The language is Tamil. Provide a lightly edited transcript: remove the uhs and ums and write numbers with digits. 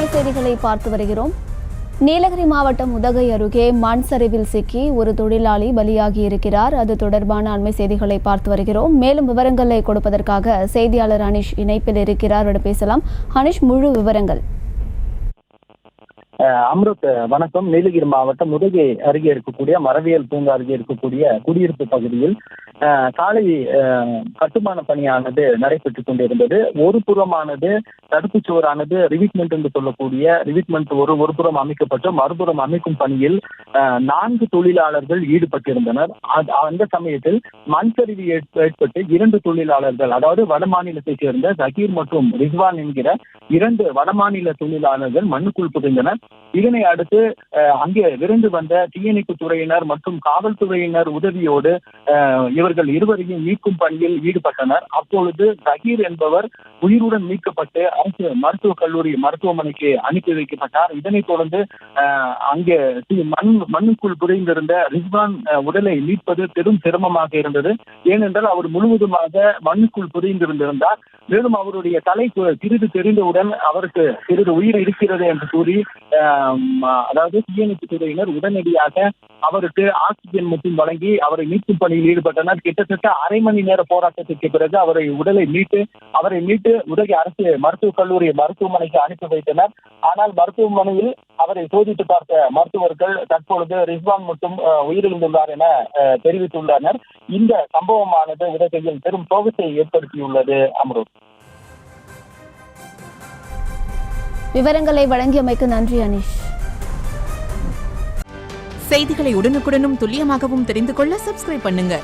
அண்மை செய்திகளை பார்த்து வருகிறோம். நீலகிரி மாவட்டம் உதகை அருகே மண் சரிவில் சிக்கி ஒரு தொழிலாளி பலியாகி இருக்கிறார். அது தொடர்பான அண்மை செய்திகளை பார்த்து வருகிறோம். மேலும் விவரங்களை கொடுப்பதற்காக செய்தியாளர் அனிஷ் இணைப்பில் இருக்கிறார். பேசலாம். அனிஷ், முழு விவரங்கள். அம்ருத், வணக்கம். நீலகிரி மாவட்டம் உதகை அருகே இருக்கக்கூடிய மரவியல் பூங்கா அருகே இருக்கக்கூடிய குடியிருப்பு பகுதியில் காலை கட்டுமான பணியானது நடைபெற்றுக் கொண்டிருந்தது. ஒரு புறமானது தடுப்பு சுவரானது ரிவிட்மெண்ட் என்று சொல்லக்கூடிய ரிவிட்மெண்ட் ஒரு புறம் அமைக்கப்பட்டு மறுபுறம் அமைக்கும் பணியில் 4 தொழிலாளர்கள் ஈடுபட்டிருந்தனர். அந்த சமயத்தில் மண் சரிவு ஏற்பட்டு 2 தொழிலாளர்கள், அதாவது வடமாநிலத்தைச் சேர்ந்த ஜகீர் மற்றும் ரிஸ்வான் என்கிற 2 வடமாநில தொழிலாளர்கள் மண்ணுக்குள் புதைந்தனர். இதனை அடுத்து அங்கே விரைந்து வந்த தீயணைப்பு துறையினர் மற்றும் காவல்துறையினர் உதவியோடு இவர்கள் இருவரையும் மீட்கும் பணியில் ஈடுபட்டனர். அப்பொழுது ஜகீர் என்பவர் உயிருடன் மீட்கப்பட்டு அரசு மருத்துவக் கல்லூரி மருத்துவமனைக்கு அனுப்பி வைக்கப்பட்டார். இதனைத் தொடர்ந்து அங்கே மண்ணுக்குள் புதைந்திருந்த ரிஸ்வான் உடலை மீட்பது பெரும் சிரமமாக இருந்தது. ஏனென்றால் அவர் முழுவதுமாக மண்ணுக்குள் புதைந்திருந்திருந்தார். மேலும் அவருடைய தலை சிறிது தெரிந்தவுடன் அவருக்கு சிறிது உயிர் இருக்கிறது என்று கூறி அதாவது தீயணைப்பு துறையினர் உடனடியாக அவருக்கு ஆக்சிஜன் மட்டும் வழங்கி அவரை மீட்கும் பணியில் ஈடுபட்டனர். கிட்டத்தட்ட அரை மணி நேர போராட்டத்திற்கு பிறகு அவரை மீட்டு உதகை அரசு மருத்துவக் கல்லூரி மருத்துவமனைக்கு அனுப்பி வைத்தனர். ஆனால் மருத்துவமனையில் அவரை சோதித்து பார்த்த மருத்துவர்கள் தற்பொழுது ரிஸ்வான் மட்டும் உயிரிழந்துள்ளார் என தெரிவித்துள்ளனர். இந்த சம்பவமானது உதகையில் பெரும் சோகத்தை ஏற்படுத்தியுள்ளது. அம்ருத், விவரங்களை வழங்கியமைக்கு நன்றி அனிஷ். செய்திகளை உடனுக்குடனும் துல்லியமாகவும் தெரிந்து கொள்ள சப்ஸ்கிரைப் பண்ணுங்க.